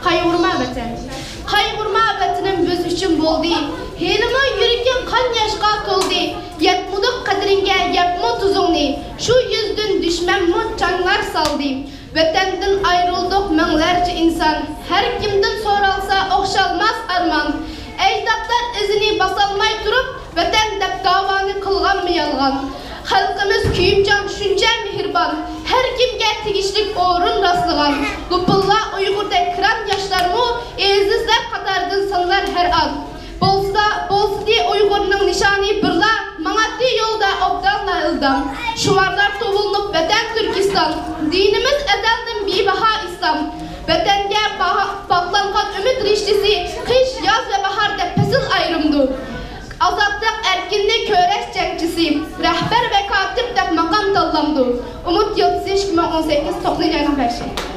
Qayg'urma vatan. Qayg'urma vatanim biz uchun bo'ldi. Helimi yuragim qon yoshqa to'ldi. Yetmudiq qadringa yapmu tuzungni. Shu yuzdan dushmanmu changlar saldi. Vatandan ayrıldık minglarcha inson. Har kimdan so'ralsa o'xshalmas armon. Ajdodlar izini basalmay turib, vatan deb davoni qilganmi yolg'on. Xalqimiz kuyimjon shuncha mehribon. Har kimga tegishlik o'rin rastlagan. Lupulla Uyg'urda kiran yoshlarmu ezizlar qatoridan sanlar har an. Bolsa Uyg'urning nishoni birla, mangati yo'lda obdanla ildam. Şuvarlar to'g'ilib vatan Turkiston. Dinimiz azaldan bebaho islom. Vatanga bog'langan umid rishtasi qish, yoz va bahorda fasil ayrimdir. Azadlık erkinlik köreş jangchisi, rahbar ve katip deb maqam tanlandı. Umut 2018 to'qqizinchi ayning 5.